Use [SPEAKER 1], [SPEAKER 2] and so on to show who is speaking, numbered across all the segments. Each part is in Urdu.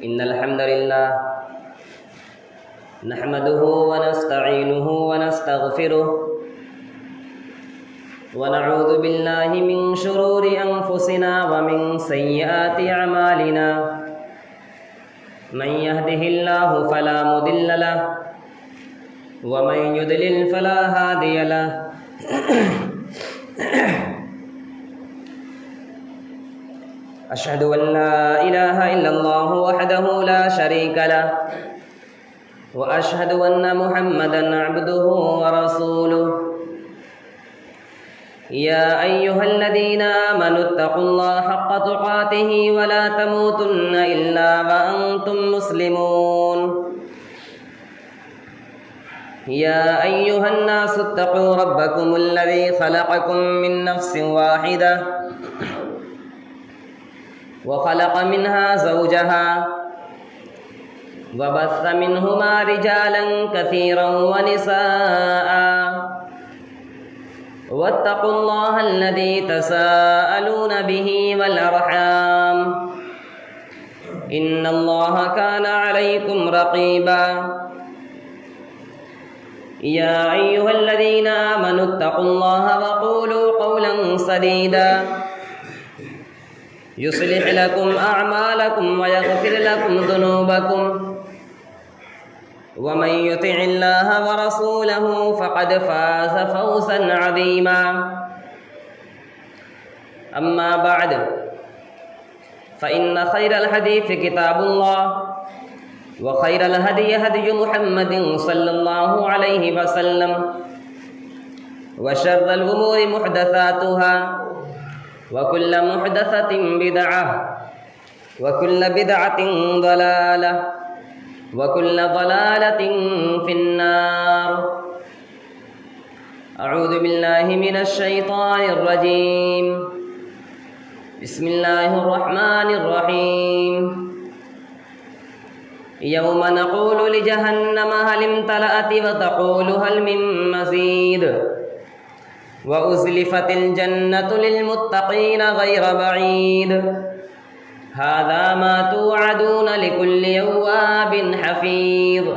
[SPEAKER 1] إن الحمد لله نحمده ونستعينه ونستغفره ونعوذ بالله من شرور أنفسنا ومن سيئات أعمالنا من يهده الله فلا مضل له ومن يضلل فلا هادي له أشهد أن لا إله إلا الله وحده لا شريك له وأشهد أن محمدًا عبده ورسوله يا أيها الذين آمنوا اتقوا الله حق تقاته ولا تموتن إلا وأنتم مسلمون يا أيها الناس اتقوا ربكم الذي خلقكم من نفس واحدة وخلق منها زوجها وبث منهما رجالا كثيرا ونساء واتقوا الله الذي تساءلون به والأرحام إن الله كان عليكم رقيبا يا أيها الذين آمنوا اتقوا الله وقولوا قولا سديدا يصلح لكم أعمالكم ويغفر لكم ذنوبكم ومن يطع الله ورسوله فقد فاز فوزا عظيما أما بعد فإن خير الحديث كتاب الله وخير الهدي هدي محمد صلى الله عليه وسلم وشر الأمور محدثاتها وكل محدثة بدعة وكل بدعة ضلالة وكل ضلالة في النار أعوذ بالله من الشيطان الرجيم بسم الله الرحمن الرحيم يوم نقول لجهنم هل امتلأت وتقول هل من مزيد وأزلفت الجنة للمتقين غير بعيد هذا ما توعدون لكل يواب حفيظ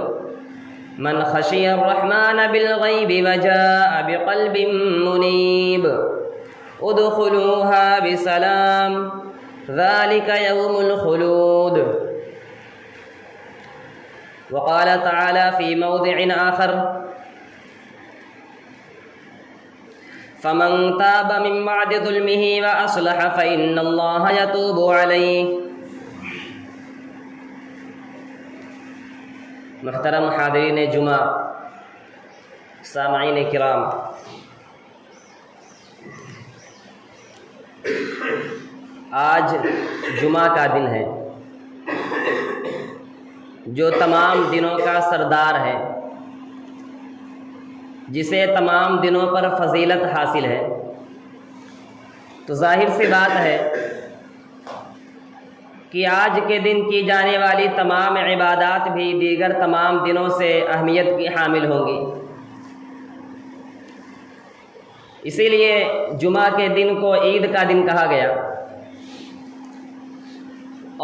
[SPEAKER 1] من خشي الرحمن بالغيب وجاء بقلب منيب ادخلوها بسلام ذلك يوم الخلود. وقال تعالى في موضع آخر فمن تاب من بعد ظلمه وأصلح فإن الله يتوب عليه. محترم حاضرین جمعہ، سامعین کرام، آج جمعہ کا دن ہے جو تمام دنوں کا سردار ہے، جسے تمام دنوں پر فضیلت حاصل ہے. تو ظاہر سی بات ہے کہ آج کے دن کی جانے والی تمام عبادات بھی دیگر تمام دنوں سے اہمیت کی حامل ہوں گی. اسی لیے جمعہ کے دن کو عید کا دن کہا گیا،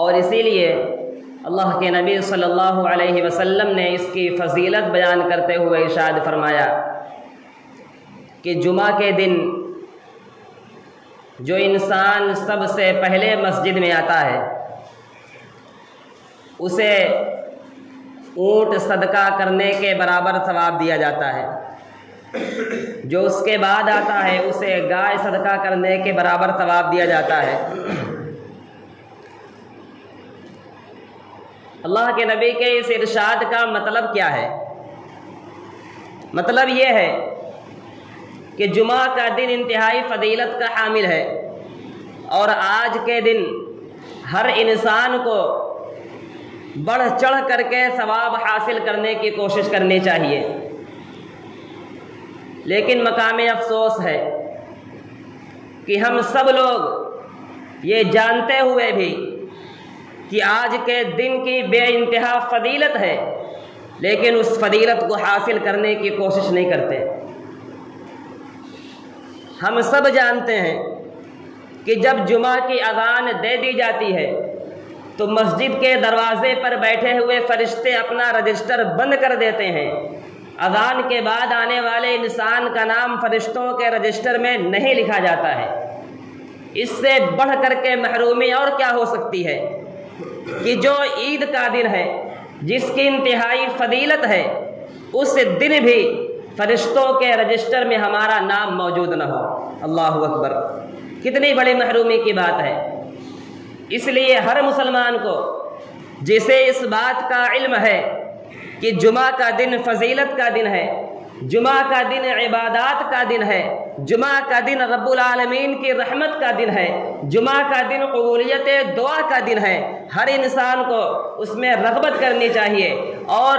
[SPEAKER 1] اور اسی لیے اللہ کے نبی صلی اللہ علیہ وسلم نے اس کی فضیلت بیان کرتے ہوئے ارشاد فرمایا کہ جمعہ کے دن جو انسان سب سے پہلے مسجد میں آتا ہے اسے اونٹ صدقہ کرنے کے برابر ثواب دیا جاتا ہے، جو اس کے بعد آتا ہے اسے گائے صدقہ کرنے کے برابر ثواب دیا جاتا ہے. اللہ کے نبی کے اس ارشاد کا مطلب کیا ہے؟ مطلب یہ ہے کہ جمعہ کا دن انتہائی فضیلت کا حامل ہے، اور آج کے دن ہر انسان کو بڑھ چڑھ کر کے ثواب حاصل کرنے کی کوشش کرنی چاہیے. لیکن مقام افسوس ہے کہ ہم سب لوگ یہ جانتے ہوئے بھی کہ آج کے دن کی بے انتہا فضیلت ہے، لیکن اس فضیلت کو حاصل کرنے کی کوشش نہیں کرتے. ہم سب جانتے ہیں کہ جب جمعہ کی اذان دے دی جاتی ہے تو مسجد کے دروازے پر بیٹھے ہوئے فرشتے اپنا رجسٹر بند کر دیتے ہیں۔ اذان کے بعد آنے والے انسان کا نام فرشتوں کے رجسٹر میں نہیں لکھا جاتا ہے۔ اس سے بڑھ کر کے محرومی اور کیا ہو سکتی ہے کہ جو عید کا دن ہے، جس کی انتہائی فضیلت ہے، اس دن بھی فرشتوں کے رجسٹر میں ہمارا نام موجود نہ ہو۔ اللہ اکبر، کتنی بڑی محرومی کی بات ہے۔ اس لیے ہر مسلمان کو جسے اس بات کا علم ہے کہ جمعہ کا دن فضیلت کا دن ہے، جمعہ کا دن عبادات کا دن ہے، جمعہ کا دن رب العالمین کی رحمت کا دن ہے، جمعہ کا دن قبولیت دعا کا دن ہے، ہر انسان کو اس میں رغبت کرنی چاہیے اور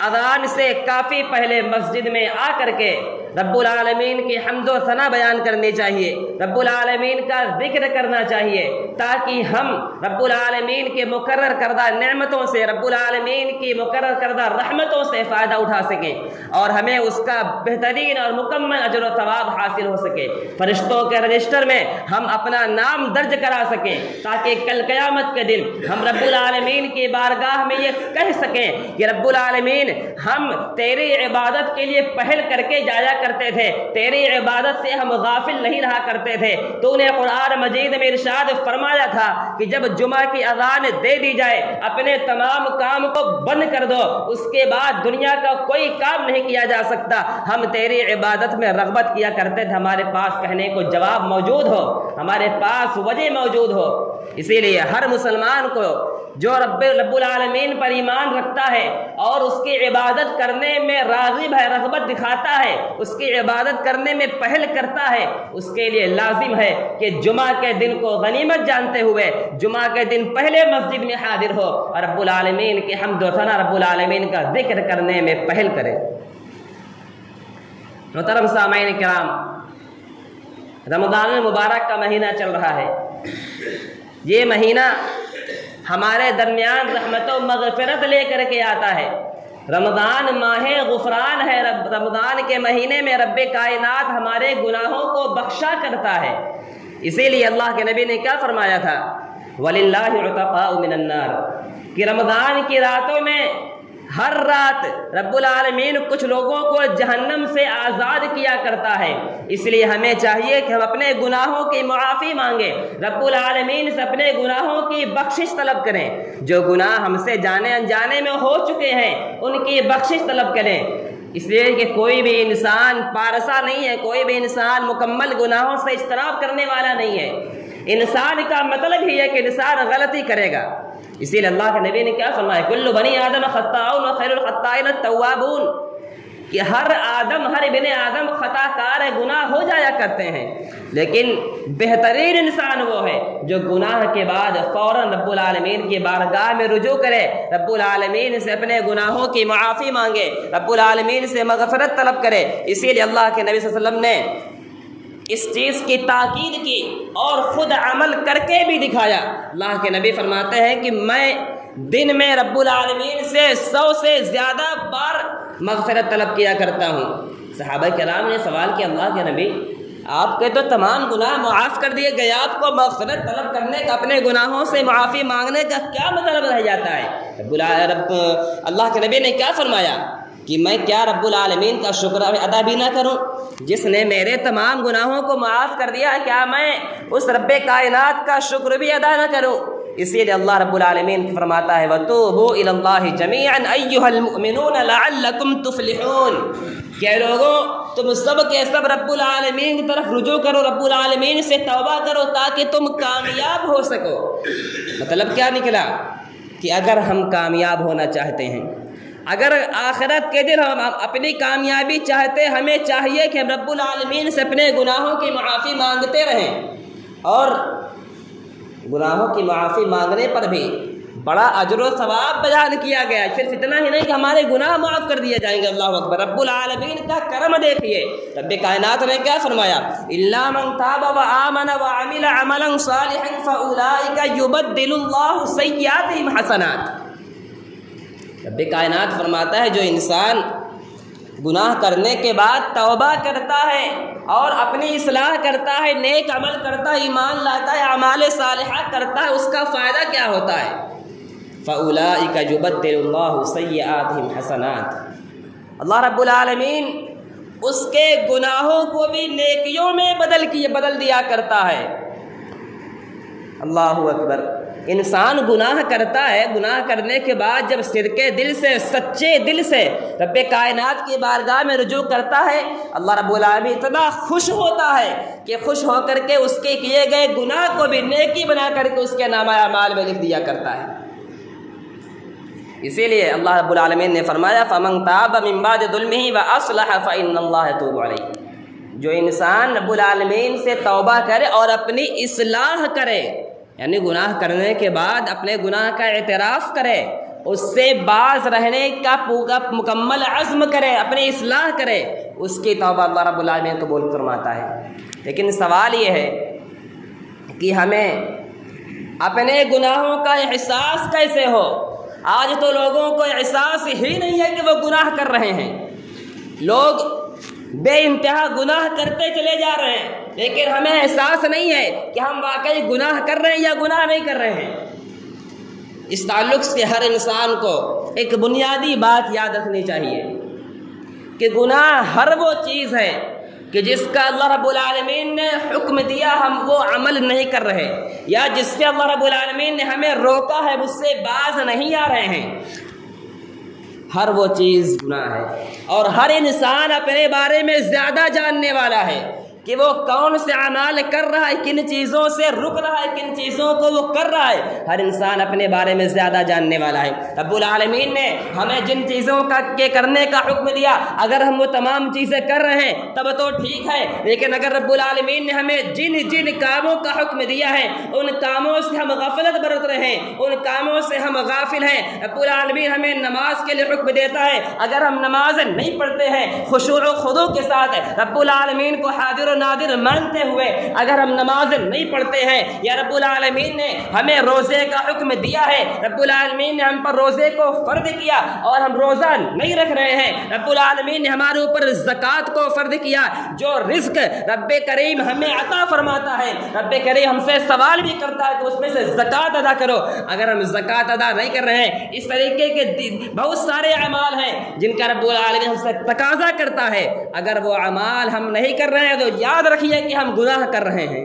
[SPEAKER 1] اذان سے کافی پہلے مسجد میں آ کر کے رب العالمین کی حمد و ثنا بیان کرنی چاہیے، رب العالمین کا ذکر کرنا چاہیے، تاکہ ہم رب العالمین کے مقرر کردہ نعمتوں سے، رب العالمین کی مقرر کردہ رحمتوں سے فائدہ اٹھا سکیں اور ہمیں اس کا بہترین اور مکمل اجر و ثواب حاصل ہو سکے۔ فرشتوں کے رجسٹر میں ہم اپنا نام درج کرا سکیں تاکہ کل قیامت کے دن ہم رب العالمین کی بارگاہ میں یہ کہہ سکیں کہ رب العالمین ہم تیری عبادت کے لیے پہل کر کے جایا کرتے تھے، تیری عبادت سے ہم غافل نہیں رہا کرتے تھے۔ تو نے قرآن مجید میں ارشاد فرمایا تھا کہ جب جمعہ کی اذان دے دی جائے اپنے تمام کام کو بند کر دو، اس کے بعد دنیا کا کوئی کام نہیں کیا جا سکتا۔ ہم تیری عبادت میں رغبت کیا کرتے تھے، ہمارے پاس کہنے کو جواب موجود ہو، ہمارے پاس وجہ موجود ہو۔ اسی لیے ہر مسلمان کو جو رب العالمین پر ایمان رکھتا ہے اور اس کی عبادت کرنے میں راغب ہے، رغبت دکھاتا ہے، اس کی عبادت کرنے میں پہل کرتا ہے، اس کے لیے لازم ہے کہ جمعہ کے دن کو غنیمت جانتے ہوئے جمعہ کے دن پہلے مسجد میں حاضر ہو اور رب العالمین کی حمد و ثنا، رب العالمین کا ذکر کرنے میں پہل کرے۔ محترم سامعین کرام، رمضان المبارک کا مہینہ چل رہا ہے۔ یہ مہینہ ہمارے درمیان رحمت و مغفرت لے کر کے آتا ہے۔ رمضان ماہ غفران ہے، رمضان کے مہینے میں رب کائنات ہمارے گناہوں کو بخشا کرتا ہے۔ اسی لیے اللہ کے نبی نے کیا فرمایا تھا؟ وَلِلَّهِ عُتَقَاءُ مِنَ النَّارِ، کہ رمضان کی راتوں میں ہر رات رب العالمین کچھ لوگوں کو جہنم سے آزاد کیا کرتا ہے۔ اس لیے ہمیں چاہیے کہ ہم اپنے گناہوں کی معافی مانگیں، رب العالمین سے اپنے گناہوں کی بخشش طلب کریں۔ جو گناہ ہم سے جانے انجانے میں ہو چکے ہیں ان کی بخشش طلب کریں، اس لیے کہ کوئی بھی انسان پارسا نہیں ہے، کوئی بھی انسان مکمل گناہوں سے اجتناب کرنے والا نہیں ہے۔ انسان کا مطلب ہی ہے کہ انسان غلطی کرے گا۔ اسی لیے اللہ کے نبی نے کیا فرمایا؟ کل بنی آدم خطاؤن وخیر الخطائین التوابون، کہ ہر ابن آدم خطا کار ہے، گناہ ہو جایا کرتے ہیں، لیکن بہترین انسان وہ ہے جو گناہ کے بعد فوراً رب العالمین کی بارگاہ میں رجوع کرے، رب العالمین سے اپنے گناہوں کی معافی مانگے، رب العالمین سے مغفرت طلب کرے۔ اسی لیے اللہ کے نبی صلی اللہ علیہ وسلم نے اس چیز کی تاکید کی اور خود عمل کر کے بھی دکھایا۔ اللہ کے نبی فرماتے ہیں کہ میں دن میں رب العالمین سے 100 سے زیادہ بار مغفرت طلب کیا کرتا ہوں۔ صحابہ کرام نے سوال کیا، اللہ کے نبی آپ کے تو تمام گناہ معاف کر دیے گئے، آپ کو مغفرت طلب کرنے کا، اپنے گناہوں سے معافی مانگنے کا کیا مطلب رہ جاتا ہے؟ اللہ کے نبی نے کیا فرمایا کہ میں کیا رب العالمین کا شکر ادا بھی نہ کروں جس نے میرے تمام گناہوں کو معاف کر دیا؟ کیا میں اس رب کائنات کا شکر بھی ادا نہ کروں؟ اسی لیے اللہ رب العالمین فرماتا ہے وَتُوبُوا إِلَى اللَّهِ جَمِيعًا أَيُّهَا الْمُؤْمِنُونَ لَعَلَّكُمْ تُفْلِحُونَ، کہ لوگوں تم سب کے سب رب العالمین کی طرف رجوع کرو، رب العالمین سے توبہ کرو تاکہ تم کامیاب ہو سکو۔ مطلب کیا نکلا کہ اگر ہم کامیاب ہونا چاہتے ہیں، اگر آخرت کے دن ہم اپنی کامیابی چاہتے، ہمیں چاہیے کہ ہم رب العالمین سے اپنے گناہوں کی معافی مانگتے رہیں، اور گناہوں کی معافی مانگنے پر بھی بڑا اجر و ثواب بیان کیا گیا۔ صرف اتنا ہی نہیں کہ ہمارے گناہ معاف کر دیے جائیں گے، اللہ اکبر، رب العالمین کا کرم دیکھیے۔ رب کائنات نے کیا فرمایا؟ الا من تاب وآمن وعمل عملا صالحا فاولئک یبدل اللہ سیئاتہم حسنات۔ رب کائنات فرماتا ہے جو انسان گناہ کرنے کے بعد توبہ کرتا ہے اور اپنی اصلاح کرتا ہے، نیک عمل کرتا ہے، ایمان لاتا ہے، اعمال صالحہ کرتا ہے، اس کا فائدہ کیا ہوتا ہے؟ فَأُولَٰئِكَ يُبَدِّلُ اللَّهُ سَيِّئَاتِهِمْ حَسَنَاتٍ، اللہ رب العالمین اس کے گناہوں کو بھی نیکیوں میں بدل دیا کرتا ہے۔ اللہ اکبر۔ انسان گناہ کرتا ہے، گناہ کرنے کے بعد جب صدقے دل سے، سچے دل سے رب کائنات کی بارگاہ میں رجوع کرتا ہے، اللہ رب العالمین اتنا خوش ہوتا ہے کہ خوش ہو کر کے اس کے کیے گئے گناہ کو بھی نیکی بنا کر کے اس کے نامہ اعمال میں لکھ دیا کرتا ہے۔ اسی لیے اللہ رب العالمین نے فرمایا فَمَن تَابَ مِن بَعْدِ ظُلْمِهِ وَأَصْلَحَ فَإِنَّ اللَّهَ يَتُوبُ عَلَيْهِ، جو انسان رب العالمین سے توبہ کرے اور اپنی اصلاح کرے، یعنی گناہ کرنے کے بعد اپنے گناہ کا اعتراف کرے، اس سے باز رہنے کا پورا مکمل عزم کرے، اپنی اصلاح کرے، اس کی توبہ اللہ رب العالمین قبول فرماتا ہے۔ لیکن سوال یہ ہے کہ ہمیں اپنے گناہوں کا احساس کیسے ہو؟ آج تو لوگوں کو احساس ہی نہیں ہے کہ وہ گناہ کر رہے ہیں، لوگ بے انتہا گناہ کرتے چلے جا رہے ہیں، لیکن ہمیں احساس نہیں ہے کہ ہم واقعی گناہ کر رہے ہیں یا گناہ نہیں کر رہے ہیں۔ اس تعلق سے ہر انسان کو ایک بنیادی بات یاد رکھنی چاہیے کہ گناہ ہر وہ چیز ہے کہ جس کا اللہ رب العالمین نے حکم دیا ہم وہ عمل نہیں کر رہے، یا جس سے اللہ رب العالمین نے ہمیں روکا ہے اس سے باز نہیں آ رہے ہیں، ہر وہ چیز گناہ ہے۔ اور ہر انسان اپنے بارے میں زیادہ جاننے والا ہے کہ وہ کون سے اعمال کر رہا ہے، کن چیزوں سے رک رہا ہے، کن چیزوں کو وہ کر رہا ہے، ہر انسان اپنے بارے میں زیادہ جاننے والا ہے۔ رب العالمین نے ہمیں جن چیزوں کے کرنے کا حکم دیا، اگر ہم وہ تمام چیزیں کر رہے ہیں تب تو ٹھیک ہے، لیکن اگر رب العالمین نے ہمیں جن کاموں کا حکم دیا ہے ان کاموں سے ہم غفلت برت رہے ہیں، ان کاموں سے ہم غافل ہیں۔ رب العالمین ہمیں نماز کے لیے حکم دیتا ہے، اگر ہم نماز نہیں پڑھتے ہیں خشوع و خضوع کے ساتھ رب العالمین کو حاضر و نادر مانتے ہوئے اگر ہم نماز نہیں پڑھتے ہیں، یا رب العالمین نے ہمیں روزے کا حکم دیا ہے، رب العالمین نے ہم پر روزے کو فرض کیا اور ہم روزہ نہیں رکھ رہے ہیں، رب العالمین نے ہمارے اوپر زکوٰۃ کو فرض کیا، جو رزق رب کریم ہمیں عطا فرماتا ہے، رب کریم ہم سے سوال بھی کرتا ہے تو اس میں سے زکوٰۃ ادا کرو، اگر ہم زکوٰۃ ادا نہیں کر رہے ہیں، اس طریقے کے بہت سارے اعمال ہیں جن کا رب العالمین ہم سے تقاضا کرتا ہے، اگر وہ اعمال ہم نہیں کر رہے ہیں تو یاد رکھیے کہ ہم گناہ کر رہے ہیں۔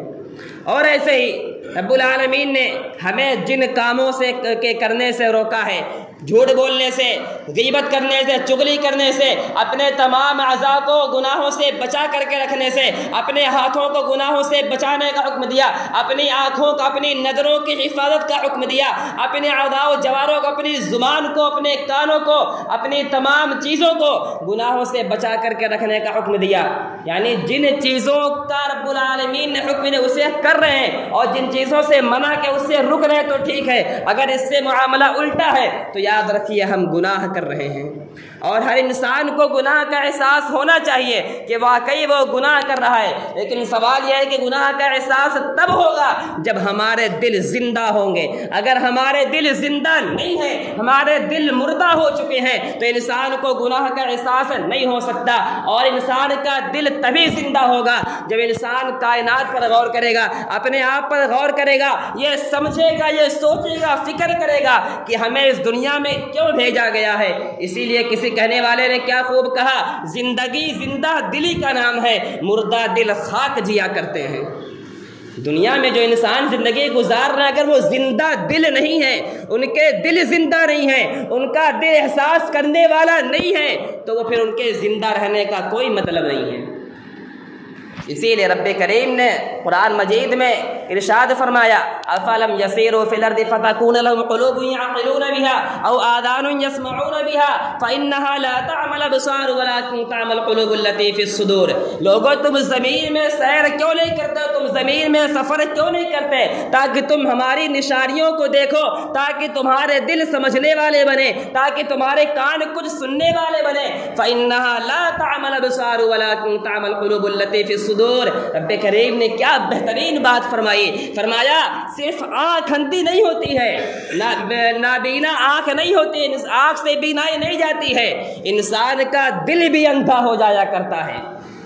[SPEAKER 1] اور ایسے ہی رب العالمین نے ہمیں جن کاموں سے کرنے سے روکا ہے، جھوٹ بولنے سے، غیبت کرنے سے، چغلی کرنے سے، اپنے تمام اعضاء کو گناہوں سے بچا کر کے رکھنے سے، اپنے ہاتھوں کو گناہوں سے بچانے کا حکم دیا، اپنی آنکھوں کو، اپنی نظروں کی حفاظت کا حکم دیا، اپنے اعضاء و جواروں کو، اپنی زبان کو، اپنے کانوں کو، اپنی تمام چیزوں کو گناہوں سے بچا کر کے رکھنے کا حکم دیا۔ یعنی جن چیزوں کا رب العالمین نے حکم دیا اسے کر رہے ہیں، اور جن چیزوں سے منع کہ اس سے رک رہے تو ٹھیک ہے، اگر اس سے معاملہ الٹا ہے تو یاد رکھیے ہم گناہ کر رہے ہیں۔ اور ہر انسان کو گناہ کا احساس ہونا چاہیے کہ واقعی وہ گناہ کر رہا ہے، لیکن سوال یہ ہے کہ گناہ کا احساس تب ہوگا جب ہمارے دل زندہ ہوں گے۔ اگر ہمارے دل زندہ نہیں ہیں، ہمارے دل مردہ ہو چکے ہیں، تو انسان کو گناہ کا احساس نہیں ہو سکتا۔ اور انسان کا دل تبھی زندہ ہوگا جب انسان کائنات پر غور کرے گا، اپنے آپ پر غور کرے گا، یہ سمجھے گا، یہ سوچے گا، فکر کرے گا کہ ہمیں اس دنیا میں کیوں بھیجا گیا ہے۔ اسی لیے کسی کہنے والے نے کیا خوب کہا، زندگی زندہ دلی کا نام ہے، مردہ دل خاک جیا کرتے ہیں۔ دنیا میں جو انسان زندگی گزار رہے ہیں، اگر وہ زندہ دل نہیں ہے، ان کے دل زندہ نہیں ہے، ان کا دل احساس کرنے والا نہیں ہے، تو وہ پھر ان کے زندہ رہنے کا کوئی مطلب نہیں ہے۔ اسی لیے رب کریم نے قرآن مجید میں ارشاد فرمایا افلم یسیروا فی الارض فتکون لهم قلوب یعقلون بها او آذان یسمعون بها فانها لا تعمی الابصار ولکن تعمی القلوب التي فی الصدور۔ لوگوں تم زمین میں سیر کیوں نہیں کرتے، تم زمین میں سفر کیوں نہیں کرتے تاکہ تم ہماری نشانیوں کو دیکھو، تاکہ تمہارے دل سمجھنے والے بنے، تاکہ تمہارے کان کچھ سننے والے بنے۔ فانها لا تعمی الابصار ولکن تعمی القلوب التي فی الصدور۔ رب کریم نے کیا بہترین بات فرمائی، فرمایا صرف آنکھ اندھی نہیں ہوتی ہے، نابینا آنکھ نہیں ہوتی، آنکھ سے بینائی نہیں جاتی ہے، انسان کا دل بھی اندھا ہو جایا کرتا ہے۔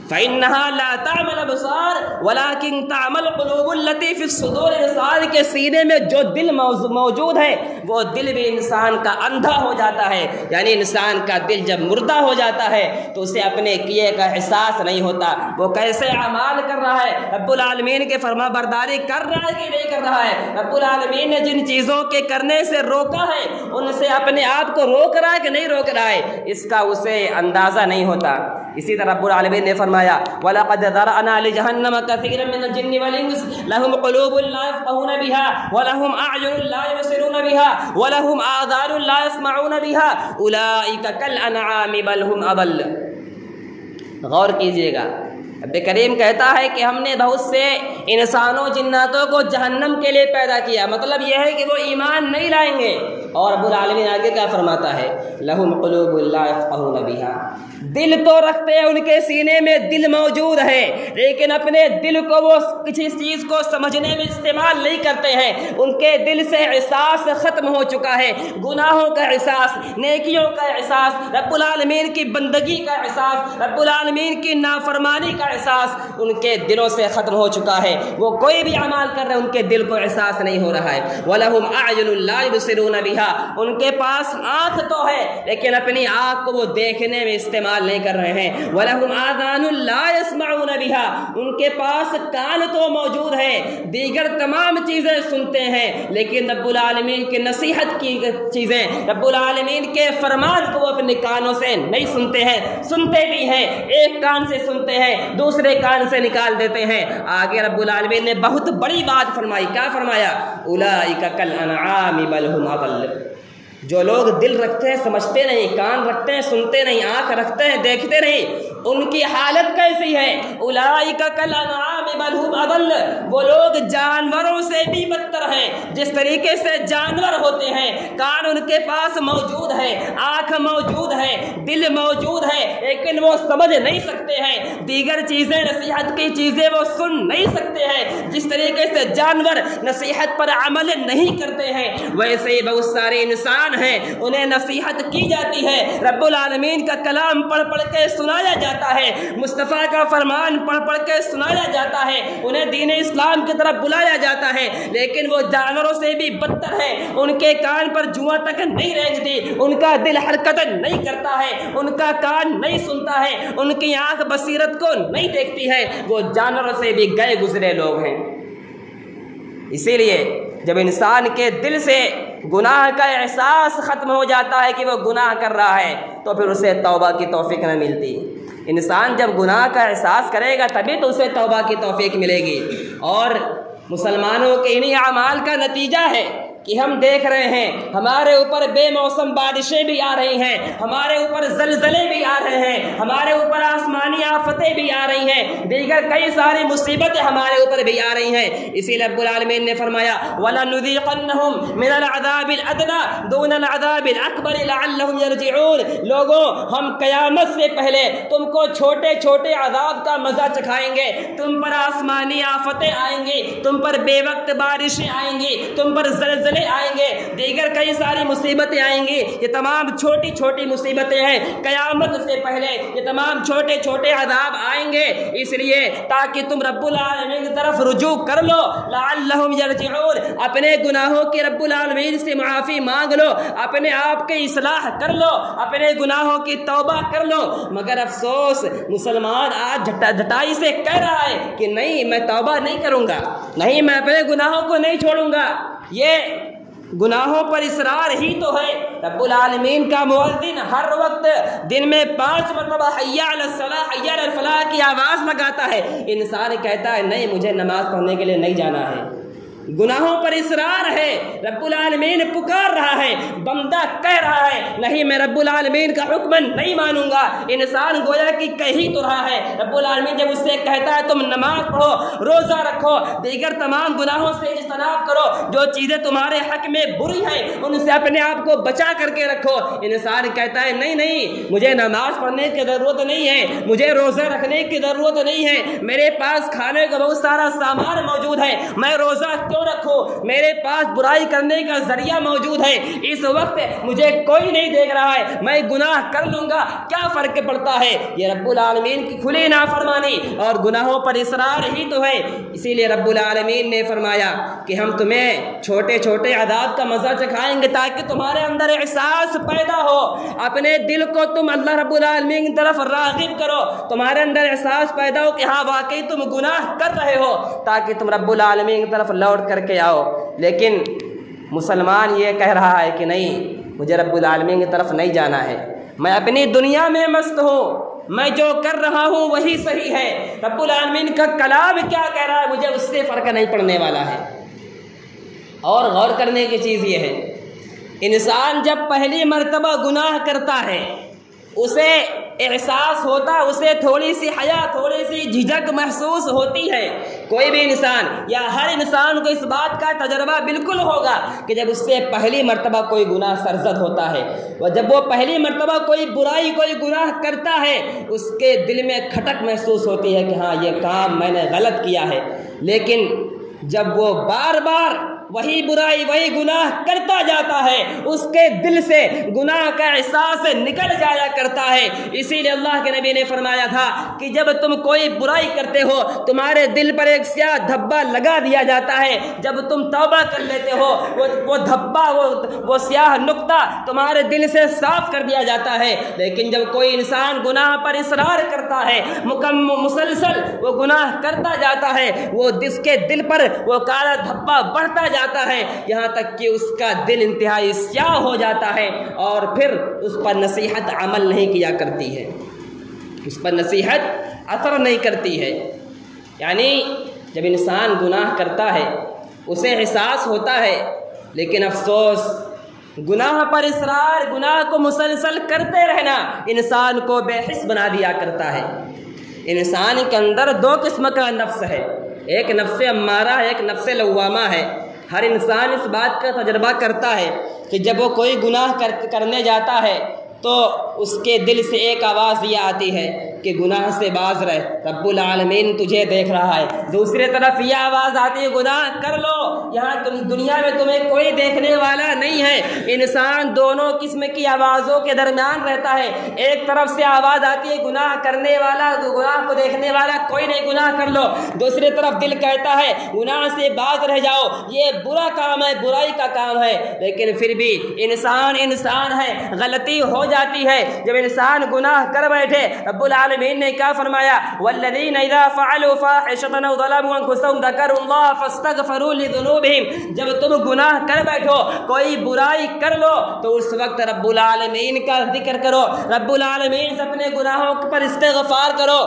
[SPEAKER 1] فإنها لا تعمل ابصار ولكن تعمل قلوب التي في الصدور. انسان کے سینے میں جو دل موجود ہے وہ دل بھی انسان کا اندھا ہو جاتا ہے. یعنی انسان کا دل جب مردہ ہو جاتا ہے تو اسے اپنے کیے کا احساس نہیں ہوتا. وہ کیسے اعمال کر رہا ہے, رب العالمین کے فرما برداری کر رہا ہے کہ نہیں کر رہا ہے, رب العالمین نے جن چیزوں کے کرنے سے روکا ہے ان سے اپنے آپ کو روک رہا ہے کہ نہیں روک رہا ہے, اس کا اسے اندازہ نہیں ہوتا. اسی طرح رب العالمین نے فرمایا وَلَقَدْ ذَرَأْنَا لِجَهَنَّمَ كَثِيرًا مِنَ الْجِنِّ وَالْإِنسِ لَهُمْ قُلُوبٌ لَا يَفْقَهُونَ بِهَا وَلَهُمْ أَعْيُنٌ لَا يُبْصِرُونَ بِهَا وَلَهُمْ آذَانٌ لَا يَسْمَعُونَ بِهَا أُولَٰئِكَ كَالْأَنْعَامِ بَلْ هُمْ أَضَلُّ. غور کیجئے گا, رب کریم کہتا ہے کہ ہم نے بہت سے انسانوں جناتوں کو جہنم کے لیے پیدا کیا. مطلب یہ ہے کہ وہ ایمان نہیں لائیں گے. اور رب العالمین آگے کیا فرماتا ہے لَهُمْ قُلُوبٌ لَا يَفْقَهُونَ بِهَا. دل تو رکھتے ہیں, ان کے سینے میں دل موجود ہے, لیکن اپنے دل کو وہ کسی چیز کو سمجھنے میں استعمال نہیں کرتے ہیں. ان کے دل سے احساس ختم ہو چکا ہے, گناہوں کا احساس, نیکیوں کا احساس, رب العالمین کی بندگی کا احساس, رب العالمین کی نافرمانی کا احساس ان کے دلوں سے ختم ہو چکا ہے. وہ کوئی بھی اعمال کر رہے ہیں ان کے دل کو احساس نہیں ہو رہا ہے. وَلَهُمْ أَعْيُنٌ لَا يُبْصِرُونَ بِهَا. ان کے پاس آنکھ تو ہے لیکن اپنی آنکھ کو وہ دیکھنے میں استعمال نہیں کر رہے ہیں. وَلَهُمْ آذَانٌ لَا يَسْمَعُونَ بِهَا. ان کے پاس کان تو موجود ہے, دیگر تمام چیزیں سنتے ہیں, لیکن رب العالمین کے نصیحت کی چیزیں, رب العالمین کے فرمان کو وہ اپنے کانوں سے نہیں سنتے ہیں. سنتے بھی ہیں, ایک کان سے سنتے ہیں, دوسرے کان سے نکال دیتے ہیں. آگے رب العالمین نے بہت بڑی بات فرمائی. کیا فرمایا أُولَٰئِكَ كَالْأَنْعَامِ بَلْ هُمْ أَضَلُّ. جو لوگ دل رکھتے ہیں سمجھتے نہیں, کان رکھتے ہیں سنتے نہیں, آنکھ رکھتے ہیں دیکھتے نہیں, ان کی حالت کیسی ہے اولئک کالانعام بل هم اضل. وہ لوگ جانوروں سے بھی بدتر ہیں. جس طریقے سے جانور ہوتے ہیں, کان ان کے پاس موجود ہے, آنکھ موجود ہے, دل موجود ہے, لیکن وہ سمجھ نہیں سکتے ہیں. دیگر چیزیں, نصیحت کی چیزیں وہ سن نہیں سکتے ہیں. جس طریقے سے جانور نصیحت پر عمل نہیں کرتے ہیں, ویسے ہی بہت سارے انسان ہیں, انہیں نصیحت کی جاتی ہے, رب العالمین کا کلام پڑھ پڑھ کے سنایا جاتا ہے, مصطفیٰ کا فرمان پڑھ پڑھ کے سنایا جاتا ہے, انہیں دین اسلام کی طرف بلایا جاتا ہے, لیکن وہ جانوروں سے بھی بدتر ہے. ان کے کان پر جواں تک نہیں رینگتی, ان کا دل حرکت نہیں کرتا ہے, ان کا کان نہیں سنتا ہے, ان کی آنکھ بصیرت کو نہیں دیکھتی ہے. وہ جانوروں سے بھی گئے گزرے لوگ ہیں. اسی لیے جب انسان کے دل سے گناہ کا احساس ختم ہو جاتا ہے کہ وہ گناہ کر رہا ہے, تو پھر اسے توبہ کی توفیق نہ ملتی. انسان جب گناہ کا احساس کرے گا تبھی تو اسے توبہ کی توفیق ملے گی. اور مسلمانوں کے انہی اعمال کا نتیجہ ہے کہ ہم دیکھ رہے ہیں ہمارے اوپر بے موسم بارشیں بھی آ رہی ہیں, ہمارے اوپر زلزلے بھی آ رہے ہیں, ہمارے اوپر آسمانی آفتیں بھی آ رہی ہیں, دیگر کئی ساری مصیبتیں ہمارے اوپر بھی آ رہی ہیں. اسی لیے رب العالمین نے فرمایا وَلَنُذِيقَنَّهُمْ مِنَ الْعَذَابِ الْأَدْنَىٰ دُونَ الْعَذَابِ الْأَكْبَرِ لَعَلَّهُمْ يَرْجِعُونَ. لوگوں, ہم قیامت سے پہلے تم کو چھوٹے چھوٹے عذاب کا مزہ چکھائیں گے. تم پر آسمانی آفتیں آئیں گی, تم پر بے وقت بارشیں آئیں گی, تم پر زلزلے آئیں گے, دیگر کئی ساری مصیبتیں آئیں گی. یہ تمام چھوٹی چھوٹی مصیبتیں ہیں. قیامت سے پہلے یہ تمام چھوٹے چھوٹے عذاب آئیں گے, اس لیے تاکہ تم رب العالمین کی طرف رجوع کر لو. لعلہم یرجعون, اپنے گناہوں کی رب العالمین سے معافی مانگ لو, اپنے آپ کی اصلاح کر لو, اپنے گناہوں کی توبہ کر لو. مگر افسوس, مسلمان آج ڈٹائی سے کہہ رہا ہے کہ نہیں, میں توبہ نہیں کروں گا, نہیں, میں اپنے گناہوں کو نہیں چھوڑوں گا. یہ گناہوں پر اصرار ہی تو ہے. رب العالمین کا مؤذن ہر وقت دن میں 5 مرتبہ حی علی الصلاۃ حی علی الفلاح کی آواز لگاتا ہے. انسان کہتا ہے نہیں, مجھے نماز پڑھنے کے لیے نہیں جانا ہے. گناہوں پر اصرار ہے, رب العالمین پکار رہا ہے, بندہ کہہ رہا ہے نہیں, میں رب العالمین کا حکم نہیں مانوں گا. انسان گویا کہ کہہ ہی تو رہا ہے. رب العالمین جب اس سے کہتا ہے تم نماز پڑھو, روزہ رکھو, دیگر تمام گناہوں سے اجتناب کرو, جو چیزیں تمہارے حق میں بری ہیں ان سے اپنے آپ کو بچا کر کے رکھو, انسان کہتا ہے نہیں نہیں, مجھے نماز پڑھنے کی ضرورت نہیں ہے, مجھے روزہ رکھنے کی ضرورت نہیں ہے, میرے پاس کھانے کا بہت سارا سامان موجود ہے, میں روزہ کیوں رکھوں؟ میرے پاس برائی کرنے کا ذریعہ موجود ہے، اس وقت مجھے کوئی نہیں دیکھ رہا ہے، میں گناہ کر لوں گا، کیا فرق پڑتا ہے؟ یہ رب العالمین کی کھلی نافرمانی اور گناہوں پر اصرار ہی تو ہے۔ اسی لیے رب العالمین نے فرمایا کہ ہم تمہیں چھوٹے چھوٹے عذاب کا مزہ چکھائیں گے تاکہ تمہارے اندر احساس پیدا ہو، اپنے دل کو تم اللہ رب العالمین کی طرف راغب کرو، تمہارے اندر احساس پیدا ہو کہ ہاں واقعی تم گناہ کر رہے ہو، تاکہ تم رب العالمین کی طرف لوٹ کر کے آؤ۔ لیکن مسلمان یہ کہہ رہا ہے کہ نہیں، مجھے رب العالمین کی طرف نہیں جانا ہے، میں اپنی دنیا میں مست ہوں، میں جو کر رہا ہوں وہی صحیح ہے، رب العالمین کا کلام کیا کہہ رہا ہے مجھے اس سے فرق نہیں پڑنے والا ہے۔ اور غور کرنے کی چیز یہ ہے، انسان جب پہلی مرتبہ گناہ کرتا ہے اسے احساس ہوتا، اسے تھوڑی سی حیا، تھوڑی سی جھجک محسوس ہوتی ہے۔ کوئی بھی انسان یا ہر انسان کو اس بات کا تجربہ بالکل ہوگا کہ جب اس سے پہلی مرتبہ کوئی گناہ سرزد ہوتا ہے، اور جب وہ پہلی مرتبہ کوئی برائی، کوئی گناہ کرتا ہے، اس کے دل میں کھٹک محسوس ہوتی ہے کہ ہاں یہ کام میں نے غلط کیا ہے۔ لیکن جب وہ بار بار وہی برائی، وہی گناہ کرتا جاتا ہے، اس کے دل سے گناہ کا احساس نکل جایا کرتا ہے۔ اسی لیے اللہ کے نبی نے فرمایا تھا کہ جب تم کوئی برائی کرتے ہو تمہارے دل پر ایک سیاہ دھبا لگا دیا جاتا ہے، جب تم توبہ کر لیتے ہو وہ دھبا، وہ سیاہ نقطہ تمہارے دل سے صاف کر دیا جاتا ہے۔ لیکن جب کوئی انسان گناہ پر اصرار کرتا ہے، مسلسل وہ گناہ کرتا جاتا ہے، وہ جس کے دل پر وہ کالا دھبا بڑھتا جاتا ہے، یہاں تک کہ اس کا دل انتہائی سیاہ ہو جاتا ہے، اور پھر اس پر نصیحت عمل نہیں کیا کرتی ہے، اس پر نصیحت اثر نہیں کرتی ہے۔ یعنی جب انسان گناہ کرتا ہے اسے احساس ہوتا ہے، لیکن افسوس گناہ پر اصرار، گناہ کو مسلسل کرتے رہنا انسان کو بے حس بنا دیا کرتا ہے۔ انسان کے اندر دو قسم کا نفس ہے، ایک نفس امارہ ہے، ایک نفس لوامہ ہے۔ ہر انسان اس بات کا تجربہ کرتا ہے کہ جب وہ کوئی گناہ کرنے جاتا ہے تو اس کے دل سے ایک آواز یہ آتی ہے کہ گناہ سے باز رہ، رب العالمین تجھے دیکھ رہا ہے۔ دوسری طرف یہ آواز آتی ہے گناہ کر لو، یہاں دنیا میں تمہیں کوئی دیکھنے والا نہیں ہے۔ انسان دونوں قسم کی آوازوں کے درمیان رہتا ہے۔ ایک طرف سے آواز آتی ہے گناہ کرنے والا، گناہ کو دیکھنے والا کوئی نہیں، گناہ کر لو۔ دوسری طرف دل کہتا ہے گناہ سے باز رہ جاؤ، یہ برا کام ہے، برائی کا کام ہے۔ لیکن پھر بھی انسان ہے، غلطی ہو جاتی ہے۔ جب انسان گناہ کر بیٹھے، رب العالمین نے کیا فرمایا؟ والذین اذا فعلوا فاحشۃ او ظلموا انفسهم ذکروا اللہ فاستغفروا لذنوبهم۔ جب تم گناہ کر بیٹھو، کوئی برائی کر لو، تو اس وقت رب العالمین کا ذکر کرو، رب العالمین سے اپنے گناہوں پر استغفار کرو۔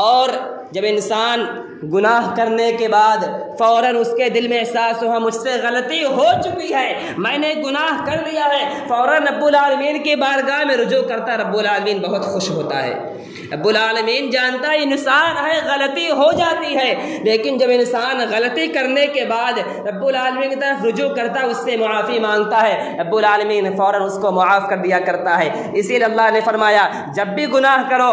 [SPEAKER 1] اور جب انسان گناہ کرنے کے بعد فوراً اس کے دل میں احساس ہوا مجھ سے غلطی ہو چکی ہے، میں نے گناہ کر لیا ہے، فوراً رب العالمین کی بارگاہ میں رجوع کرتا، رب العالمین بہت خوش ہوتا ہے۔ رب العالمین جانتا ہے انسان ہے، غلطی ہو جاتی ہے، لیکن جب انسان غلطی کرنے کے بعد رب العالمین کی طرف رجوع کرتا ہے، اس سے معافی مانگتا ہے، رب العالمین فوراً اس کو معاف کر دیا کرتا ہے۔ اسی لیے اللہ نے فرمایا جب بھی گناہ کرو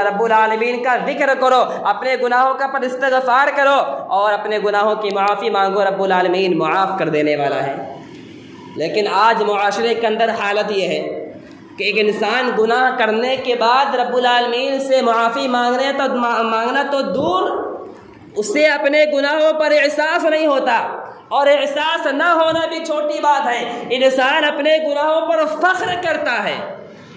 [SPEAKER 1] رب العالمین کا ذکر کرو، اپنے گناہوں کا پر استغفار کرو اور اپنے گناہوں کی معافی مانگو، رب العالمین معاف کر دینے والا ہے۔ لیکن آج معاشرے کے اندر حالت یہ ہے کہ ایک انسان گناہ کرنے کے بعد رب العالمین سے معافی مانگنا تو دور، اسے اپنے گناہوں پر احساس نہیں ہوتا، اور احساس نہ ہونا بھی چھوٹی بات ہے، انسان اپنے گناہوں پر فخر کرتا ہے۔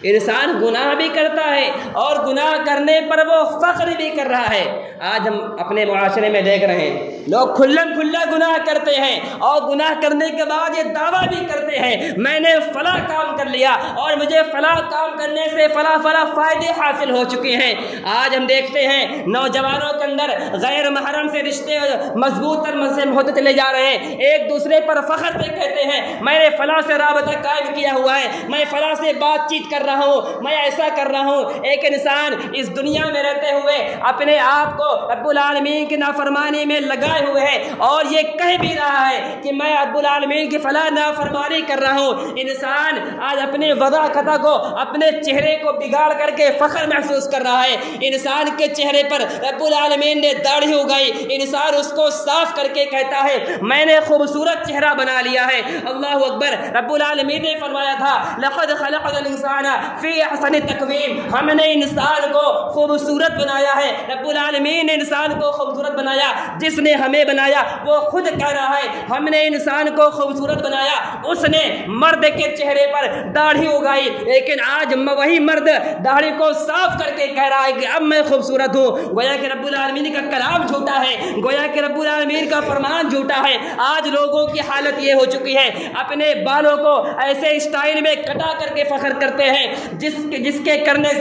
[SPEAKER 1] انسان گناہ بھی کرتا ہے اور گناہ کرنے پر وہ فخر بھی کر رہا ہے۔ آج ہم اپنے معاشرے میں دیکھ رہے ہیں لوگ کھلم کھلا گناہ کرتے ہیں، اور گناہ کرنے کے بعد یہ دعویٰ بھی کرتے ہیں میں نے فلاں کام کر لیا اور مجھے فلاں کام کرنے سے فلاں فائدے حاصل ہو چکے ہیں۔ آج ہم دیکھتے ہیں نوجوانوں کے اندر غیر محرم سے رشتے مضبوط تر ہوتے چلے جا رہے ہیں، ایک دوسرے پر فخر سے کہتے ہیں میں نے فلاں سے رابطہ قائم کیا ہوا ہے، میں فلاں سے بات چیت کر رہا ہوں، میں ایسا کر رہا ہوں۔ ایک انسان اس دنیا میں رہتے ہوئے اپنے آپ کو رب العالمین کی نافرمانی میں لگائے ہوئے ہے اور یہ کہہ بھی رہا ہے کہ میں رب العالمین کی فلاں نافرمانی کر رہا ہوں۔ انسان آج اپنے وضاحت کو، اپنے چہرے کو بگاڑ کر کے فخر محسوس کر رہا ہے۔ انسان کے چہرے پر رب العالمین نے داڑھی اگائی، انسان اس کو صاف کر کے کہتا ہے میں نے خوبصورت چہرہ بنا لیا ہے۔ اللہ اکبر۔ رب العالمین نے فرمایا تھا لقد خلقنا الانسان فی احسن تقویم، ہم نے انسان کو خوبصورت بنایا ہے۔ رب العالمین نے انسان کو خوبصورت بنایا، جس نے ہمیں بنایا وہ خود کہہ رہا ہے ہم نے انسان کو خوبصورت بنایا۔ اس نے مرد کے چہرے پر داڑھی اگائی، لیکن آج وہی مرد داڑھی کو صاف کر کے کہہ رہا ہے کہ اب میں خوبصورت ہوں۔ گویا کہ رب العالمین کا کلام جھوٹا ہے، گویا کہ رب العالمین کا فرمان جھوٹا ہے۔ آج لوگوں کی حالت یہ ہو چکی ہے اپنے بالوں کو ایسے اسٹائل میں کٹا کر کے فخر کرتے ہیں جس کے کرنے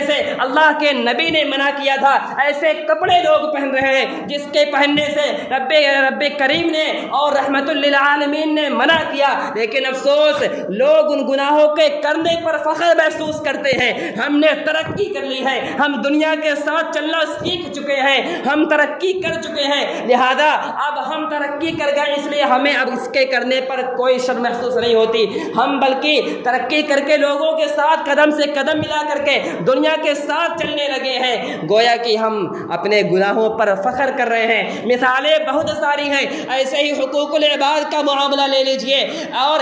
[SPEAKER 1] سے اللہ کے نبی نے منع کیا تھا۔ ایسے کپڑے لوگ پہن رہے ہیں جس کے پہننے سے رب کریم نے اور رحمت للعالمین نے منع کیا، لیکن افسوس لوگ ان گناہوں کے کرنے پر فخر محسوس کرتے ہیں۔ ہم نے ترقی کر لی ہے، ہم دنیا کے ساتھ چلنا سیکھ چکے ہیں، ہم ترقی کر چکے ہیں، لہذا اب ہم ترقی کر گئے اس لیے ہمیں اب اس کے کرنے پر کوئی شرم محسوس نہیں ہوتی۔ ہم بلکہ ترقی کر کے لوگوں کے ساتھ قدم سے قدم ملا کر کے دنیا کے ساتھ چلنے لگے ہیں، گویا کہ ہم اپنے گناہوں پر فخر کر رہے ہیں۔ مثالیں بہت ساری ہیں، ایسے ہی حقوق العباد کا معاملہ لے لیجئے، اور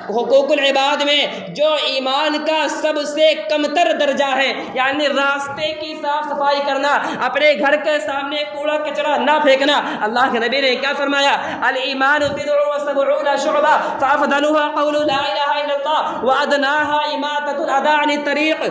[SPEAKER 1] حقوق العباد میں جو ایمان کا سب سے کمتر درجہ ہے، یعنی راستے کی صاف صفائی کرنا، اپنے گھر کے سامنے کوڑا کچرا نہ پھینکنا۔ اللہ کے نبی نے کیا فرمایا؟ الایمان بضع وسبعون شعبہ فافضلها قول لا الہ الا اللہ وادناها اماطۃ الاذى عن الطریق،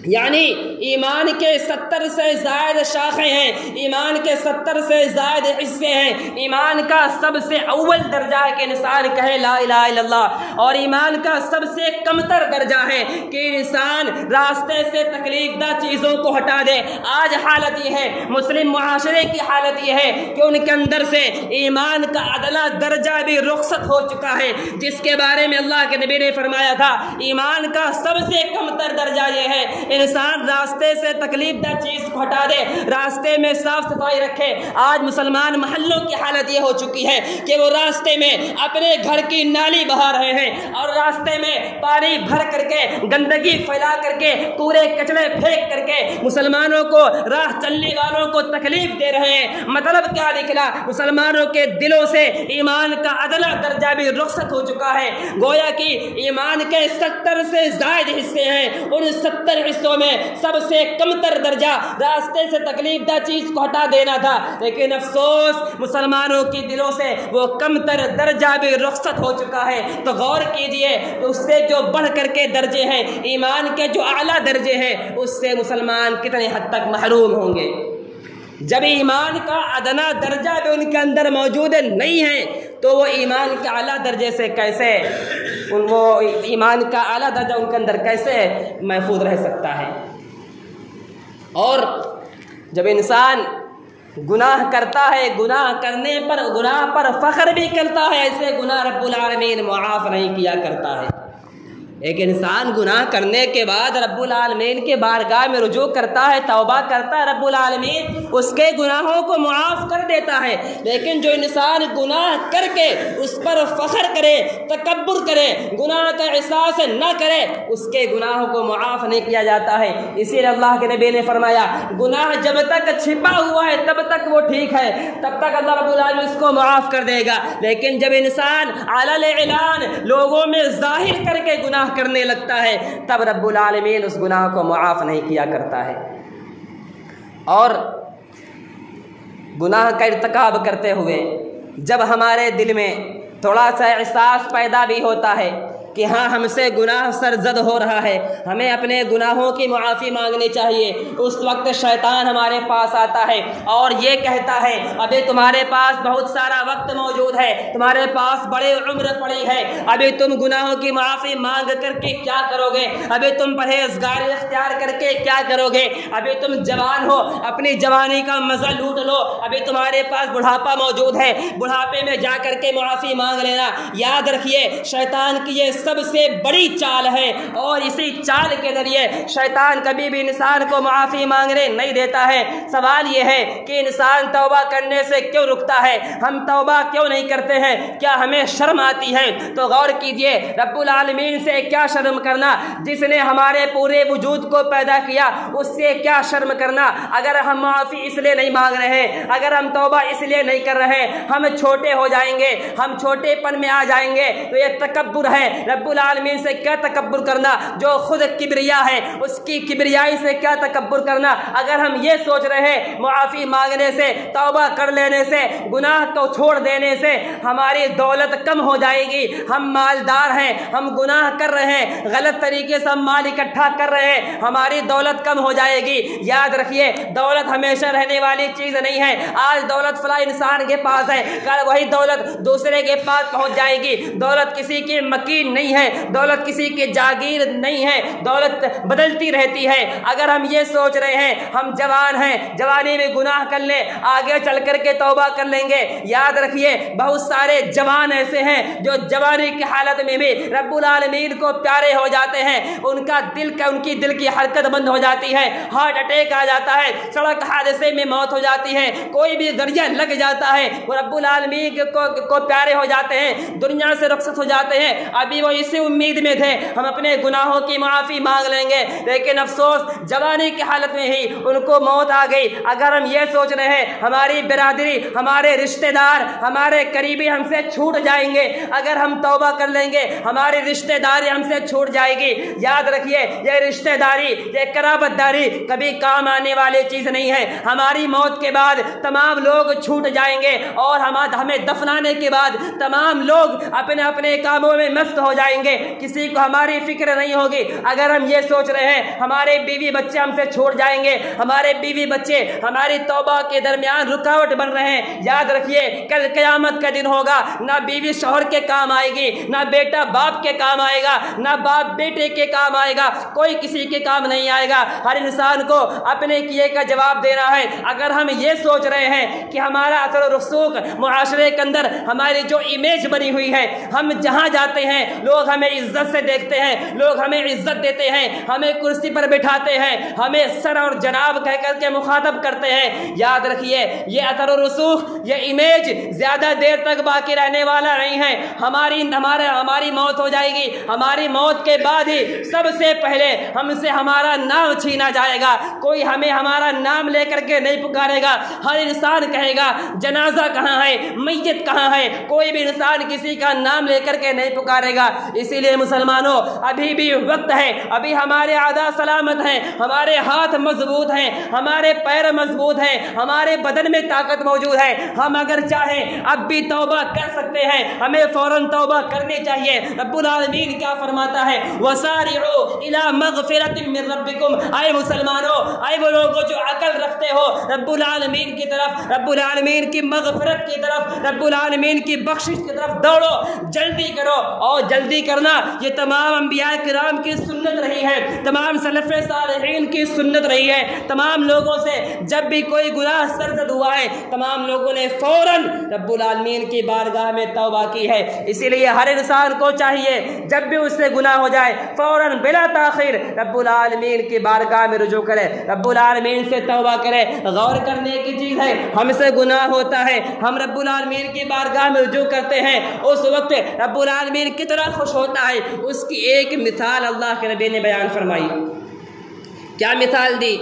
[SPEAKER 1] یعنی ایمان کے 70 سے زائد شاخیں ہیں، ایمان کے 70 سے زائد حصے ہیں۔ ایمان کا سب سے اول درجہ ہے کہ انسان کہے لا الہ الا اللہ، اور ایمان کا سب سے کمتر درجہ ہے کہ انسان راستے سے تکلیف دہ چیزوں کو ہٹا دے۔ آج حالت یہ ہے، مسلم معاشرے کی حالت یہ ہے کہ ان کے اندر سے ایمان کا ادنا درجہ بھی رخصت ہو چکا ہے، جس کے بارے میں اللہ کے نبی نے فرمایا تھا ایمان کا سب سے کمتر درجہ یہ ہے انسان راستے سے تکلیف دہ چیز کو ہٹا دے، راستے میں صاف صفائی رکھے۔ آج مسلمان محلوں کی حالت یہ ہو چکی ہے کہ وہ راستے میں اپنے گھر کی نالی بہا رہے ہیں اور راستے میں پانی بھر کر کے گندگی پھیلا کر کے کوڑے کچرے پھینک کر کے مسلمانوں کو، راہ چلنے والوں کو تکلیف دے رہے ہیں۔ مطلب کیا نکلا؟ مسلمانوں کے دلوں سے ایمان کا ادنا درجہ بھی رخصت ہو چکا ہے۔ گویا کہ ایمان کے 70 سے زائد حصے ہیں، ان 70 حصوں میں سب سے کمتر درجہ راستے سے تکلیف دہ چیز کو ہٹا دینا تھا، لیکن افسوس مسلمانوں کے دلوں سے وہ کمتر درجہ بھی رخصت ہو چکا ہے۔ تو غور کیجئے اس سے جو بڑھ کر کے درجے ہیں، ایمان کے جو اعلیٰ درجے ہیں، اس سے مسلمان کتنے حد تک محروم ہوں گے۔ جب ایمان کا ادنا درجہ بھی ان کے اندر موجود نہیں ہے تو وہ ایمان کے اعلیٰ درجے سے کیسے وہ ایمان کا اعلیٰ درجہ ان کے اندر کیسے محفوظ رہ سکتا ہے؟ اور جب انسان گناہ کرتا ہے، گناہ کرنے پر گناہ پر فخر بھی کرتا ہے، ایسے گناہ رب العالمین معاف نہیں کیا کرتا ہے۔ ایک انسان گناہ کرنے کے بعد رب العالمین کے بارگاہ میں رجوع کرتا ہے، توبہ کرتا ہے، رب العالمین اس کے گناہوں کو معاف کر دیتا ہے، لیکن جو انسان گناہ کر کے اس پر فخر کرے، تکبر کرے، گناہ کا احساس نہ کرے، اس کے گناہوں کو معاف نہیں کیا جاتا ہے۔ اسی لیے اللہ کے نبی نے فرمایا گناہ جب تک چھپا ہوا ہے تب تک وہ ٹھیک ہے، تب تک اللہ رب العالمین اس کو معاف کر دے گا، لیکن جب انسان علی اعلان لوگوں میں ظاہر کر کے گناہ کرنے لگتا ہے تب رب العالمین اس گناہ کو معاف نہیں کیا کرتا ہے۔ اور گناہ کا ارتکاب کرتے ہوئے جب ہمارے دل میں تھوڑا سا احساس پیدا بھی ہوتا ہے کہ ہاں ہم سے گناہ سرزد ہو رہا ہے، ہمیں اپنے گناہوں کی معافی مانگنی چاہیے، اس وقت شیطان ہمارے پاس آتا ہے اور یہ کہتا ہے ابھی تمہارے پاس بہت سارا وقت موجود ہے، تمہارے پاس بڑے عمر پڑی ہے، ابھی تم گناہوں کی معافی مانگ کر کے کیا کرو گے، ابھی تم پرہیزگاری اختیار کر کے کیا کرو گے، ابھی تم جوان ہو، اپنی جوانی کا مزہ لوٹ لو، ابھی تمہارے پاس بڑھاپا موجود ہے، بڑھاپے میں جا کر کے معافی مانگ لینا۔ یاد رکھیے شیطان کی یہ سب سے بڑی چال ہے، اور اسی چال کے ذریعے شیطان کبھی بھی انسان کو معافی مانگنے نہیں دیتا ہے۔ سوال یہ ہے کہ انسان توبہ کرنے سے کیوں رکتا ہے؟ ہم توبہ کیوں نہیں کرتے ہیں؟ کیا ہمیں شرم آتی ہے؟ تو غور کیجئے، رب العالمین سے کیا شرم کرنا؟ جس نے ہمارے پورے وجود کو پیدا کیا اس سے کیا شرم کرنا؟ اگر ہم معافی اس لیے نہیں مانگ رہے ہیں، اگر ہم توبہ اس لیے نہیں کر رہے ہیں، ہم چھوٹے ہو جائیں گے، ہم چھوٹے پن میں آ جائیں گے، تو یہ تکبر ہے۔ رب العالمین سے کیا تکبر کرنا؟ جو خود کبریا ہے اس کی کبریائی سے کیا تکبر کرنا؟ اگر ہم یہ سوچ رہے ہیں معافی مانگنے سے، توبہ کر لینے سے، گناہ کو چھوڑ دینے سے ہماری دولت کم ہو جائے گی، ہم مالدار ہیں، ہم گناہ کر رہے ہیں، غلط طریقے سے ہم مال اکٹھا کر رہے ہیں، ہماری دولت کم ہو جائے گی، یاد رکھیے دولت ہمیشہ رہنے والی چیز نہیں ہے۔ آج دولت فلاں انسان کے پاس ہے، کل وہی دولت دوسرے کے پاس پہنچ جائے گی۔ دولت کسی کی مکین نہیں ہے، دولت کسی کی جاگیر نہیں ہے، دولت بدلتی رہتی ہے۔ اگر ہم یہ سوچ رہے ہیں ہم جوان ہیں، جوانی میں گناہ کر لیں، آگے چل کر کے توبہ کر لیں گے، یاد رکھیے بہت سارے جوان ایسے ہیں جو جوانی کی حالت میں بھی رب العالمین کو پیارے ہو جاتے ہیں، ان کی دل کی حرکت بند ہو جاتی ہے، ہارٹ اٹیک آ جاتا ہے، سڑک حادثے میں موت ہو جاتی ہے، کوئی بھی ذریعہ لگ جاتا ہے، وہ رب العالمین کو پیارے ہو جاتے ہیں، دنیا سے رخصت ہو جاتے ہیں۔ ابھی وہ اسی امید میں تھے ہم اپنے گناہوں کی معافی مانگ لیں گے، لیکن افسوس جوانی کی حالت میں ہی ان کو موت آ گئی۔ اگر ہم یہ سوچ رہے ہیں ہماری برادری، ہمارے رشتہ دار، ہمارے قریبی ہم سے چھوٹ جائیں گے، اگر ہم توبہ کر لیں گے ہماری رشتہ داری ہم سے چھوٹ جائے گی، یاد رکھیے یہ رشتہ داری، یہ قرابت داری کبھی کام آنے والی چیز نہیں ہے۔ ہماری موت کے بعد تمام لوگ چھوٹ جائیں گے، اور ہمیں دفنانے کے بعد تمام لوگ اپنے اپنے کاموں میں مست ہو جائیں گے، کسی کو ہماری فکر نہیں ہوگی۔ اگر ہم یہ سوچ رہے ہیں ہمارے بیوی بچے ہم سے چھوڑ جائیں گے، ہمارے بیوی بچے ہماری توبہ کے درمیان رکاوٹ بن رہے ہیں، یاد رکھیے کل قیامت کا دن ہوگا، نہ بیوی شوہر کے کام آئے گی، نہ بیٹا باپ کے کام آئے گا، نہ باپ بیٹے کے کام آئے گا، کوئی کسی کے کام نہیں آئے گا۔ ہر انسان کو اپنے کیے کا جواب دینا ہے۔ اگر ہم یہ سوچ رہے ہیں کہ ہمارا اثر و رسوخ معاشرے کے اندر ہماری جو امیج بنی ہوئی ہے، ہم جہاں جاتے ہیں لوگ ہمیں عزت سے دیکھتے ہیں، لوگ ہمیں عزت دیتے ہیں، ہمیں کرسی پر بٹھاتے ہیں، ہمیں سر اور جناب کہہ کر کے مخاطب کرتے ہیں، یاد رکھیے یہ اثر و رسوخ، یہ امیج زیادہ دیر تک باقی رہنے والا نہیں ہے۔ ہماری موت ہو جائے گی، ہماری موت کے بعد ہی سب سے پہلے ہم سے ہمارا نام چھینا جائے گا، کوئی ہمیں ہمارا نام لے کر کے نہیں پکارے گا۔ ہر انسان کہے گا جنازہ کہاں ہے، میت کہاں ہے، کوئی بھی انسان کسی کا نام لے کر کے نہیں پکارے گا۔ اسی لیے مسلمانوں ابھی بھی وقت ہے، ابھی ہمارے اعضاء سلامت ہیں، ہمارے ہاتھ مضبوط ہیں، ہمارے پیر مضبوط ہیں، ہمارے بدن میں طاقت موجود ہے، ہم اگر چاہیں اب بھی توبہ کر سکتے ہیں، ہمیں فوراً توبہ کرنی چاہیے۔ رب العالمین کیا فرماتا ہے؟ وَسَارِعُوا إِلَىٰ مَغْفِرَةٍ مِّن رَبِّكُمْ، اے مسلمانوں، اے وہ لوگوں جو عقل رکھتے ہو، رب العالمین کی طرف، رب العالمین کی مغفرت کی طرف، رب العالمین کی بخشش کی طرف دوڑو، جلدی کرو۔ اور جلدی کرنا یہ تمام انبیاء کرام کی سنت رہی ہے، تمام سلف صالحین کی سنت رہی ہے۔ تمام لوگوں سے جب بھی کوئی گناہ سرزد ہوا ہے تمام لوگوں نے فوراً رب العالمین کی بارگاہ میں توبہ کی ہے۔ اسی لیے ہر انسان کو چاہیے جب بھی اس سے گناہ ہو جائے فوراً بلا تاخیر رب العالمین کی بارگاہ میں رجوع کرے، رب العالمین سے توبہ کرے۔ غور کرنے کی چیز ہے ہم سے گناہ ہوتا ہے، ہم رب العالمین کی بارگاہ میں رجوع کرتے ہیں، اس وقت رب العالمین کتنا خوش ہوتا ہے، اس کی ایک مثال اللہ کے نبی نے بیان فرمائی۔ کیا مثال دی؟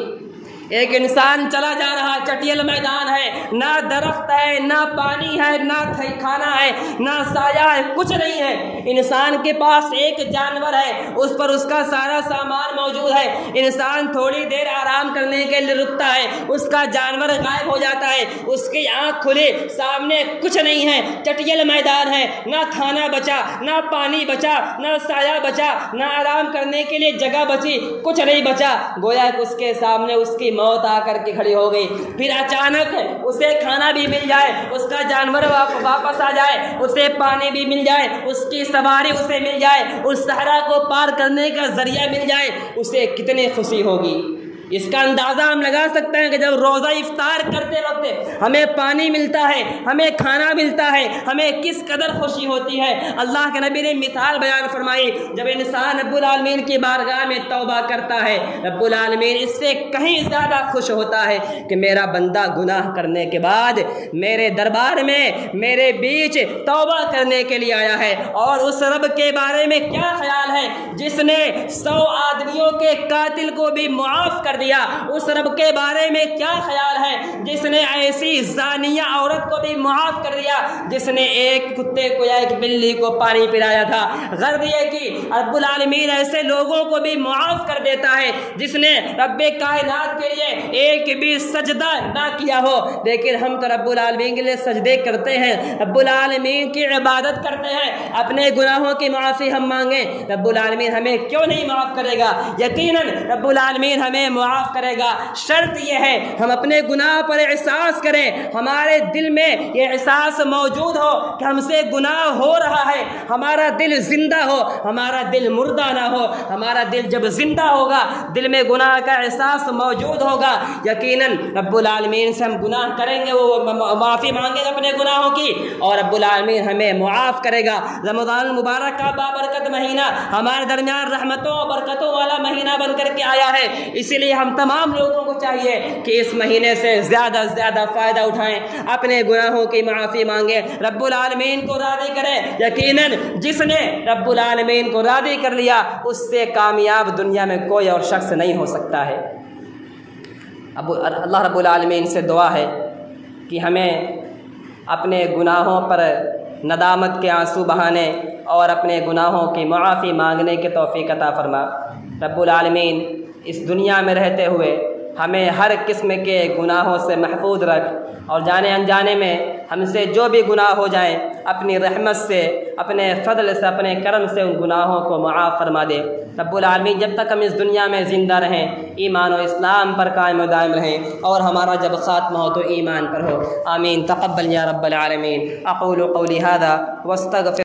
[SPEAKER 1] ایک انسان چلا جا رہا، چٹیل میدان ہے، نہ درخت ہے، نہ پانی ہے، نہ کھانا ہے، نہ سایہ ہے، کچھ نہیں ہے۔ انسان کے پاس ایک جانور ہے، اس پر اس کا سارا سامان موجود ہے۔ انسان تھوڑی دیر آرام کرنے کے لیے رکتا ہے، اس کا جانور غائب ہو جاتا ہے، اس کی آنکھ کھلی، سامنے کچھ نہیں ہے، چٹیل میدان ہے، نہ کھانا بچا، نہ پانی بچا، نہ سایہ بچا، نہ آرام کرنے کے لیے جگہ بچی، کچھ نہیں بچا۔ گویا کہ اس کے سامنے اس کی موت آ کر کے کھڑی ہو گئی۔ پھر اچانک اسے کھانا بھی مل جائے، اس کا جانور واپس آ جائے، اسے پانی بھی مل جائے، اس کی سواری اسے مل جائے، اس صحرا کو پار کرنے کا ذریعہ مل جائے، اسے کتنی خوشی ہوگی۔ اس کا اندازہ ہم لگا سکتے ہیں کہ جب روزہ افطار کرتے وقت ہمیں پانی ملتا ہے، ہمیں کھانا ملتا ہے، ہمیں کس قدر خوشی ہوتی ہے۔ اللہ کے نبی نے مثال بیان فرمائی، جب انسان رب العالمین کی بارگاہ میں توبہ کرتا ہے، رب العالمین اس سے کہیں زیادہ خوش ہوتا ہے کہ میرا بندہ گناہ کرنے کے بعد میرے دربار میں میرے بیچ توبہ کرنے کے لیے آیا ہے۔ اور اس رب کے بارے میں کیا خیال ہے جس نے 100 آدمیوں کے قاتل کو بھی معاف کر دیا؟ اس رب کے بارے میں کیا خیال ہے جس نے ایسی زانیہ عورت کو بھی معاف کر دیا، جس نے ایک کتے کو یا ایک بلی کو پانی پلایا تھا؟ غرض یہ کہ رب العالمین ایسے لوگوں کو بھی معاف کر دیتا ہے جس نے رب کائنات کے لیے ایک بھی سجدہ نہ کیا ہو، لیکن ہم تو رب العالمین کے لیے سجدے کرتے ہیں، رب العالمین کی عبادت کرتے ہیں، اپنے گناہوں کی معافی ہم مانگیں، رب العالمین ہمیں کیوں نہیں معاف کرے گا؟ یقیناً رب العالمین ہمیں معاف کرے گا۔ شرط یہ ہے ہم اپنے گناہ پر احساس کریں، ہمارے دل میں یہ احساس موجود ہو کہ ہم سے گناہ ہو رہا ہے، ہمارا دل زندہ ہو، ہمارا دل مردہ نہ ہو۔ ہمارا دل جب زندہ ہوگا، دل میں گناہ کا احساس موجود ہوگا، یقیناً رب العالمین سے ہم گناہ کریں گے، وہ معافی مانگیں گے اپنے گناہوں کی، اور رب العالمین ہمیں معاف کرے گا۔ رمضان المبارک کا بابرکت مہینہ ہمارے درمیان رحمتوں اور برکتوں والا مہینہ بن کر کے آیا ہے، اسی لیے ہم تمام لوگوں کو چاہیے کہ اس مہینے سے زیادہ سے زیادہ فائدہ اٹھائیں، اپنے گناہوں کی معافی مانگیں، رب العالمین کو راضی کریں۔ یقیناً جس نے رب العالمین کو راضی کر لیا، اس سے کامیاب دنیا میں کوئی اور شخص نہیں ہو سکتا ہے۔ اب اللہ رب العالمین سے دعا ہے کہ ہمیں اپنے گناہوں پر ندامت کے آنسو بہانے اور اپنے گناہوں کی معافی مانگنے کی توفیق عطا فرما۔ رب العالمین اس دنیا میں رہتے ہوئے ہمیں ہر قسم کے گناہوں سے محفوظ رکھ، اور جانے انجانے میں ہم سے جو بھی گناہ ہو جائیں اپنی رحمت سے، اپنے فضل سے، اپنے کرم سے ان گناہوں کو معاف فرما دے۔ رب العالمین جب تک ہم اس دنیا میں زندہ رہیں ایمان و اسلام پر قائم و دائم رہیں، اور ہمارا جب خاتمہ ہو تو ایمان پر ہو۔ آمین۔ تقبل یا رب العالمین۔ اقول قولی ھذا واستغفر